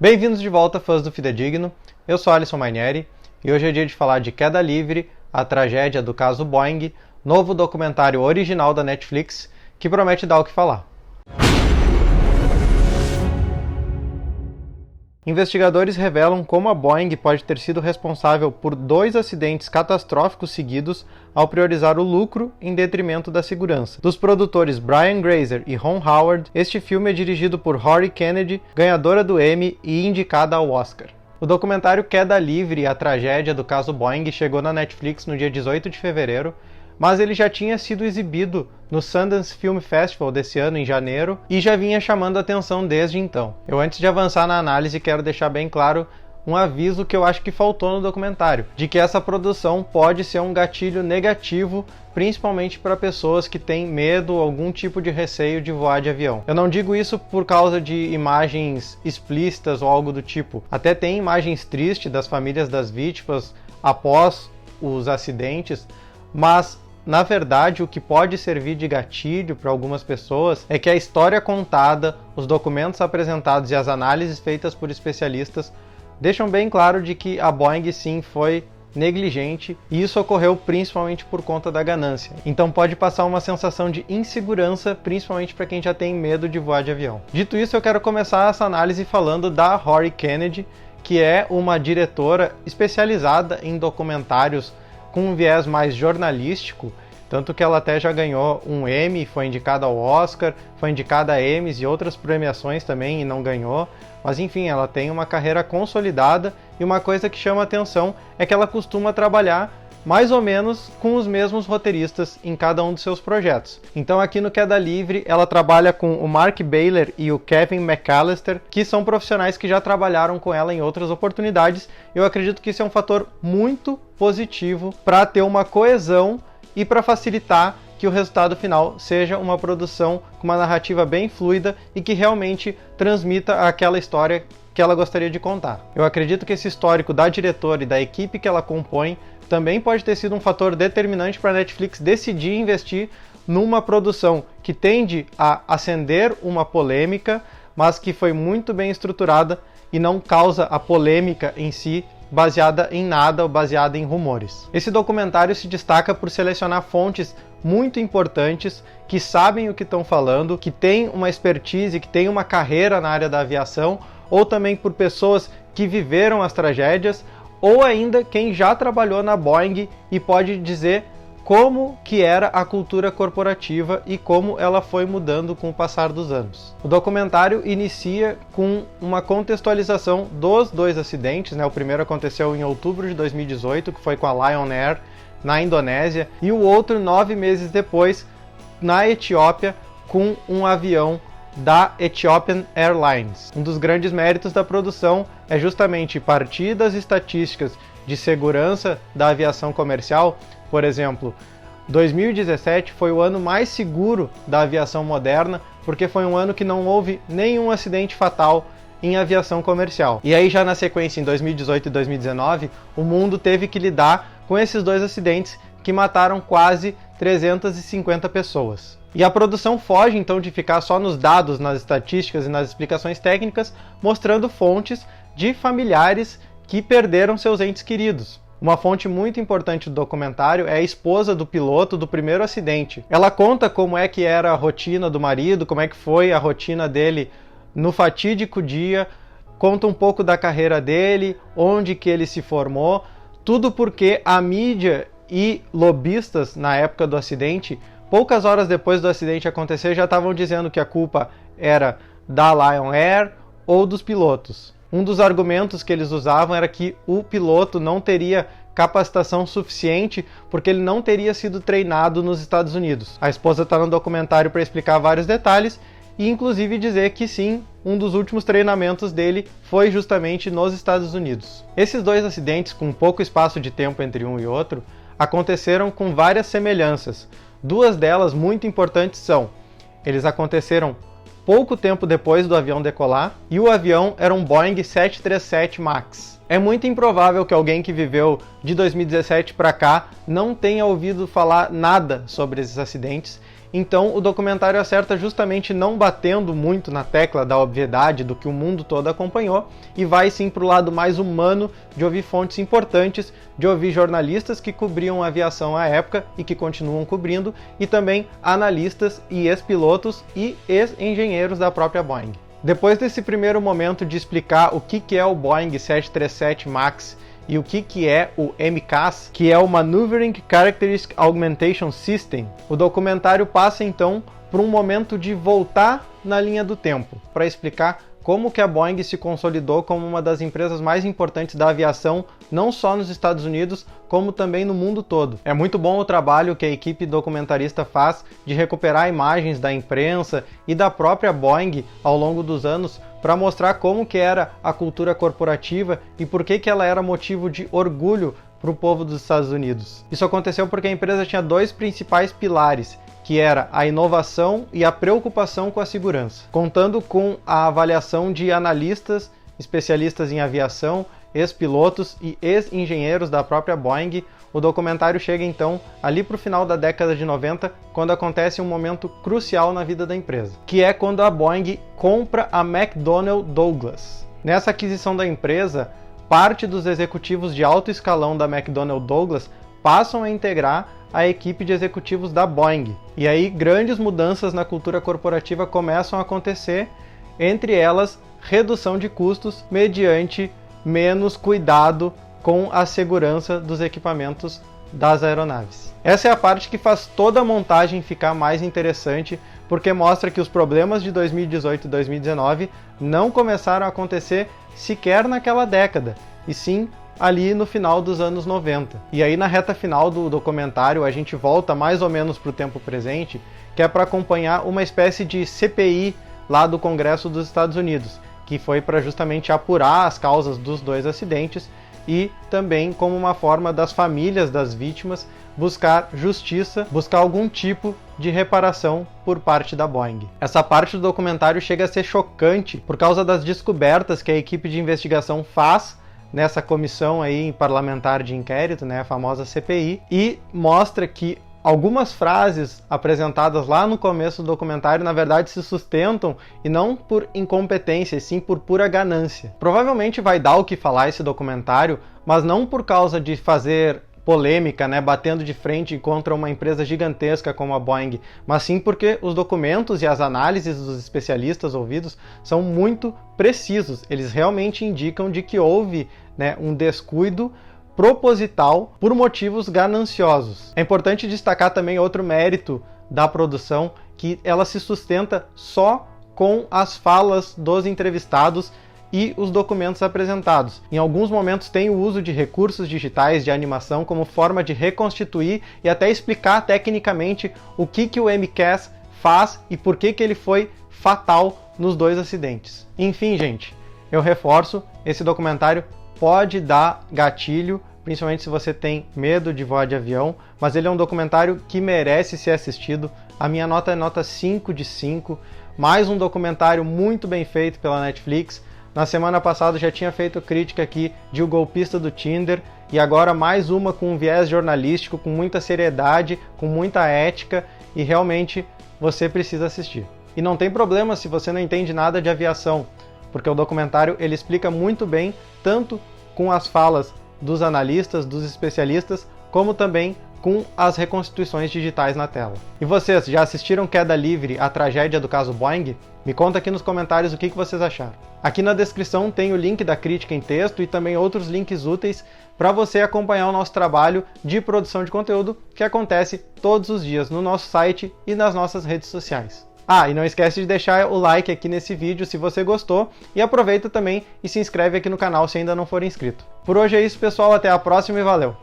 Bem-vindos de volta, fãs do Fidedigno. Eu sou Alisson Mainieri e hoje é dia de falar de Queda Livre, a tragédia do caso Boeing, novo documentário original da Netflix que promete dar o que falar. Investigadores revelam como a Boeing pode ter sido responsável por 2 acidentes catastróficos seguidos ao priorizar o lucro em detrimento da segurança. Dos produtores Brian Grazer e Ron Howard, este filme é dirigido por Rory Kennedy, ganhadora do Emmy e indicada ao Oscar. O documentário Queda Livre, a tragédia do caso Boeing, chegou na Netflix no dia 18 de fevereiro, mas ele já tinha sido exibido no Sundance Film Festival desse ano, em janeiro, e já vinha chamando a atenção desde então. Antes de avançar na análise, quero deixar bem claro um aviso que eu acho que faltou no documentário, de que essa produção pode ser um gatilho negativo, principalmente para pessoas que têm medo ou algum tipo de receio de voar de avião. Eu não digo isso por causa de imagens explícitas ou algo do tipo. Até tem imagens tristes das famílias das vítimas após os acidentes, mas na verdade, o que pode servir de gatilho para algumas pessoas é que a história contada, os documentos apresentados e as análises feitas por especialistas deixam bem claro de que a Boeing sim foi negligente e isso ocorreu principalmente por conta da ganância. Então pode passar uma sensação de insegurança, principalmente para quem já tem medo de voar de avião. Dito isso, eu quero começar essa análise falando da Rory Kennedy, que é uma diretora especializada em documentários com um viés mais jornalístico, tanto que ela até já ganhou um Emmy, foi indicada ao Oscar, foi indicada a Emmys e outras premiações também e não ganhou, mas enfim, ela tem uma carreira consolidada e uma coisa que chama atenção é que ela costuma trabalhar mais ou menos com os mesmos roteiristas em cada um dos seus projetos. Então aqui no Queda Livre ela trabalha com o Mark Baylor e o Kevin McAllister, que são profissionais que já trabalharam com ela em outras oportunidades. Eu acredito que isso é um fator muito positivo para ter uma coesão e para facilitar que o resultado final seja uma produção com uma narrativa bem fluida e que realmente transmita aquela história que ela gostaria de contar. Eu acredito que esse histórico da diretora e da equipe que ela compõe também pode ter sido um fator determinante para a Netflix decidir investir numa produção que tende a acender uma polêmica, mas que foi muito bem estruturada e não causa a polêmica em si, baseada em nada ou baseada em rumores. Esse documentário se destaca por selecionar fontes muito importantes, que sabem o que estão falando, que têm uma expertise, que têm uma carreira na área da aviação, ou também por pessoas que viveram as tragédias, ou ainda quem já trabalhou na Boeing e pode dizer como que era a cultura corporativa e como ela foi mudando com o passar dos anos. O documentário inicia com uma contextualização dos 2 acidentes, O primeiro aconteceu em outubro de 2018, que foi com a Lion Air na Indonésia, e o outro 9 meses depois na Etiópia com um avião da Ethiopian Airlines. Um dos grandes méritos da produção é justamente partir das estatísticas de segurança da aviação comercial. Por exemplo, 2017 foi o ano mais seguro da aviação moderna, porque foi um ano que não houve nenhum acidente fatal em aviação comercial. E aí já na sequência, em 2018 e 2019, o mundo teve que lidar com esses 2 acidentes que mataram quase 350 pessoas. E a produção foge então de ficar só nos dados, nas estatísticas e nas explicações técnicas, mostrando fontes de familiares que perderam seus entes queridos. Uma fonte muito importante do documentário é a esposa do piloto do primeiro acidente. Ela conta como é que era a rotina do marido, como é que foi a rotina dele no fatídico dia, conta um pouco da carreira dele, onde que ele se formou, tudo porque a mídia e lobistas na época do acidente, poucas horas depois do acidente acontecer, já estavam dizendo que a culpa era da Lion Air ou dos pilotos. Um dos argumentos que eles usavam era que o piloto não teria capacitação suficiente porque ele não teria sido treinado nos Estados Unidos. A esposa está no documentário para explicar vários detalhes e inclusive dizer que sim, um dos últimos treinamentos dele foi justamente nos Estados Unidos. Esses 2 acidentes, com pouco espaço de tempo entre um e outro, aconteceram com várias semelhanças. 2 delas muito importantes são: eles aconteceram pouco tempo depois do avião decolar e o avião era um Boeing 737 MAX. É muito improvável que alguém que viveu de 2017 para cá não tenha ouvido falar nada sobre esses acidentes Então o documentário acerta justamente não batendo muito na tecla da obviedade do que o mundo todo acompanhou e vai sim para o lado mais humano de ouvir fontes importantes, de ouvir jornalistas que cobriam a aviação à época e que continuam cobrindo, e também analistas e ex-pilotos e ex-engenheiros da própria Boeing. Depois desse primeiro momento de explicar o que é o Boeing 737 MAX e o que é o MCAS, que é o Maneuvering Characteristic Augmentation System, o documentário passa então por um momento de voltar na linha do tempo, para explicar como que a Boeing se consolidou como uma das empresas mais importantes da aviação, não só nos Estados Unidos, como também no mundo todo. É muito bom o trabalho que a equipe documentarista faz de recuperar imagens da imprensa e da própria Boeing ao longo dos anos para mostrar como que era a cultura corporativa e por que ela era motivo de orgulho para o povo dos Estados Unidos. Isso aconteceu porque a empresa tinha dois principais pilares, que era a inovação e a preocupação com a segurança. Contando com a avaliação de analistas, especialistas em aviação, ex-pilotos e ex-engenheiros da própria Boeing, o documentário chega então ali para o final da década de 90, quando acontece um momento crucial na vida da empresa, que é quando a Boeing compra a McDonnell Douglas. Nessa aquisição da empresa, parte dos executivos de alto escalão da McDonnell Douglas passam a integrar a equipe de executivos da Boeing. E aí grandes mudanças na cultura corporativa começam a acontecer, entre elas redução de custos mediante menos cuidado com a segurança dos equipamentos das aeronaves. Essa é a parte que faz toda a montagem ficar mais interessante, porque mostra que os problemas de 2018 e 2019 não começaram a acontecer sequer naquela década, e sim ali no final dos anos 90. E aí na reta final do documentário a gente volta mais ou menos para o tempo presente, que é para acompanhar uma espécie de CPI lá do Congresso dos Estados Unidos, que foi para justamente apurar as causas dos dois acidentes e também como uma forma das famílias das vítimas buscar justiça, buscar algum tipo de reparação por parte da Boeing. Essa parte do documentário chega a ser chocante por causa das descobertas que a equipe de investigação faz nessa comissão aí parlamentar de inquérito, né, a famosa CPI, e mostra que algumas frases apresentadas lá no começo do documentário, na verdade, se sustentam e não por incompetência, e sim por pura ganância. Provavelmente vai dar o que falar esse documentário, mas não por causa de fazer polêmica, né, batendo de frente contra uma empresa gigantesca como a Boeing, mas sim porque os documentos e as análises dos especialistas ouvidos são muito precisos. Eles realmente indicam de que houve, né, um descuido proposital por motivos gananciosos. É importante destacar também outro mérito da produção, que ela se sustenta só com as falas dos entrevistados e os documentos apresentados. Em alguns momentos tem o uso de recursos digitais de animação como forma de reconstituir e até explicar tecnicamente o que o MCAS faz e por que ele foi fatal nos dois acidentes. Enfim, gente, eu reforço, esse documentário pode dar gatilho, principalmente se você tem medo de voar de avião, mas ele é um documentário que merece ser assistido. A minha nota é nota 5 de 5, mais um documentário muito bem feito pela Netflix. Na semana passada já tinha feito crítica aqui de O Golpista do Tinder, e agora mais uma com um viés jornalístico, com muita seriedade, com muita ética, e realmente você precisa assistir. E não tem problema se você não entende nada de aviação, porque o documentário ele explica muito bem, tanto com as falas dos analistas, dos especialistas, como também com as reconstituições digitais na tela. E vocês, já assistiram Queda Livre, a tragédia do caso Boeing? Me conta aqui nos comentários o que vocês acharam. Aqui na descrição tem o link da crítica em texto e também outros links úteis para você acompanhar o nosso trabalho de produção de conteúdo que acontece todos os dias no nosso site e nas nossas redes sociais. Ah, e não esquece de deixar o like aqui nesse vídeo se você gostou, e aproveita também e se inscreve aqui no canal se ainda não for inscrito. Por hoje é isso, pessoal, até a próxima e valeu!